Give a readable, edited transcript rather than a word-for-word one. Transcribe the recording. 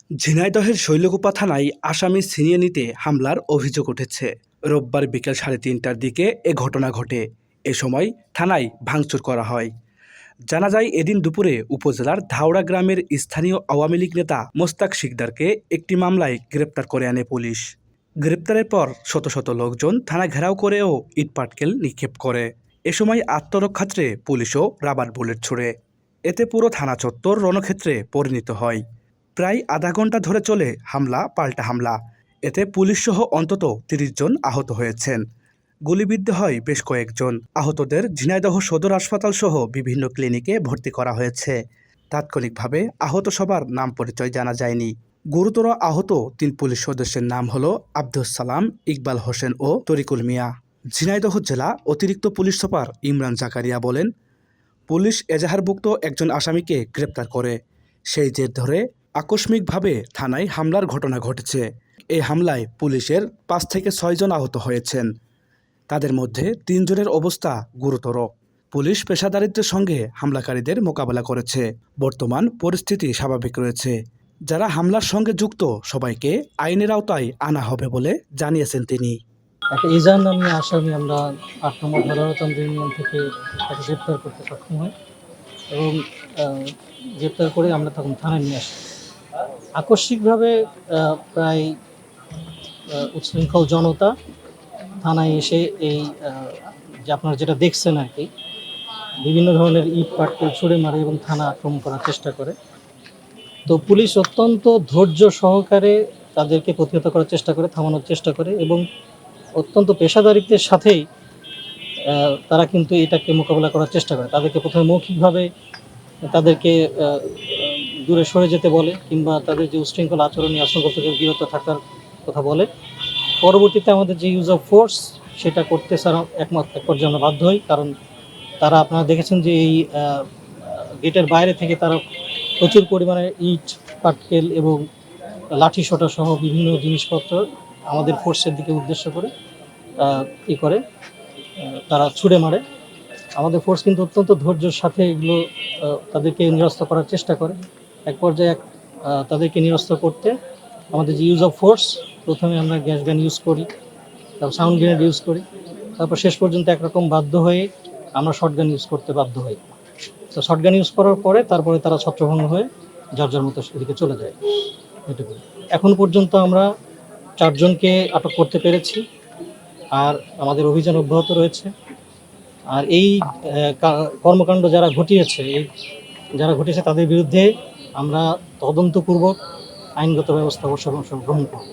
ঝিনাইদহের শৈলকুপা থানায় আসামি ছিনিয়ে নিতে হামলার অভিযোগ উঠেছে। রোববার বিকেল 3:30টার দিকে এ ঘটনা ঘটে। এ সময় থানায় ভাঙচুর করা হয়। জানা যায়, এদিন দুপুরে উপজেলার ধাওড়া গ্রামের স্থানীয় আওয়ামী লীগ নেতা মোস্তাক শিকদারকে একটি মামলায় গ্রেপ্তার করে আনে পুলিশ। গ্রেপ্তারের পর শত শত লোকজন থানা ঘেরাও করেও ইটপাটকেল নিক্ষেপ করে। এ সময় আত্মরক্ষার্থে পুলিশও রাবার বুলেট ছোড়ে। এতে পুরো থানা চত্বর রণক্ষেত্রে পরিণত হয়। প্রায় আধা ঘন্টা ধরে চলে হামলা পাল্টা হামলা। এতে পুলিশসহ অন্তত ৩০ জন আহত হয়েছেন। গুলিবিদ্ধ হয় বেশ কয়েকজন। আহতদের ঝিনাইদহ সদর হাসপাতাল সহ বিভিন্ন ক্লিনিকে ভর্তি করা হয়েছে। তাৎক্ষণিকভাবে আহত সবার নাম পরিচয় জানা যায়নি। গুরুতর আহত ৩ পুলিশ সদস্যের নাম হলো আব্দুস সালাম, ইকবাল হোসেন ও তরিকুল মিয়া। ঝিনাইদহ জেলা অতিরিক্ত পুলিশ সুপার ইমরান জাকারিয়া বলেন, পুলিশ এজাহারভুক্ত একজন আসামিকে গ্রেপ্তার করে। সেই জের ধরে আকস্মিকভাবে থানায় হামলার ঘটনা ঘটেছে। এই হামলায় পুলিশের ৫ থেকে ৬ জন আহত হয়েছেন। তাদের মধ্যে ৩ জনের অবস্থা গুরুতর। পুলিশ পেশাদারিত্বের সঙ্গে হামলাকারীদের মোকাবেলা করেছে। বর্তমান পরিস্থিতি স্বাভাবিক রয়েছে। যারা হামলার সঙ্গে যুক্ত সবাইকে আইনের আওতায় আনা হবে বলে জানিয়েছেন তিনি। একটা ইজান নামে আসামি আমরা ৮ নম্বর ধরারতন্ত্র ইউনিয়ন থেকে তাকে গ্রেপ্তার করতে সক্ষম হই এবং গ্রেপ্তার করে আমরা তখন থানায় নিয়ে আসি। আকস্মিকভাবে প্রায় উচ্ছৃঙ্খল জনতা থানায় এসে এই যে আপনারা যেটা দেখছেন আর কি, বিভিন্ন ধরনের ইট পাটকেল ছুঁড়ে মারে এবং থানা আক্রমণ করার চেষ্টা করে। তো পুলিশ অত্যন্ত ধৈর্য সহকারে তাদেরকে প্রতিহত করার চেষ্টা করে, থামানোর চেষ্টা করে এবং অত্যন্ত পেশাদারিত্বের সাথেই তারা কিন্তু এটাকে মোকাবেলা করার চেষ্টা করে। তাদেরকে প্রথমে মৌখিকভাবে তাদেরকে দূরে সরে যেতে বলে কিংবা তাদের যে উশৃঙ্খল আচরণ, আশঙ্কা থেকে বিরত থাকার কথা বলে। পরবর্তীতে আমাদের যে ইউজ অফ ফোর্স সেটা করতে স্যার এক পর্যায়ে আমরা বাধ্য হই, কারণ তারা আপনারা দেখেছেন যে এই গেটের বাইরে থেকে তারা প্রচুর পরিমাণে ইট পাটকেল এবং লাঠি সোঁটা সহ বিভিন্ন জিনিসপত্র আমাদের ফোর্সের দিকে উদ্দেশ্য করে তারা ছুঁড়ে মারে। আমাদের ফোর্স কিন্তু অত্যন্ত ধৈর্যের সাথে এগুলো তাদেরকে নিরস্ত করার চেষ্টা করে। এক পর্যায়ে তাদেরকে নিরস্ত করতে আমাদের যে ইউজ অফ ফোর্স, প্রথমে আমরা গ্যাস গান ইউজ করি, তারপর সাউন্ড গ্রেনেড ইউজ করি, তারপর শেষ পর্যন্ত একরকম বাধ্য হয়ে আমরা শর্টগান ইউজ করতে বাধ্য হই। তো শর্টগান ইউজ করার পরে তারপরে তারা ছত্রভঙ্গ হয়ে যার যার মতো সেদিকে চলে যায়। এটুকু। এখন পর্যন্ত আমরা 4 জনকে আটক করতে পেরেছি, আর আমাদের অভিযান অব্যাহত রয়েছে। আর এই কর্মকাণ্ড যারা ঘটিয়েছে তাদের বিরুদ্ধে আমরা তদন্তপূর্বক আইনগত ব্যবস্থা অবশ্য গ্রহণ করব।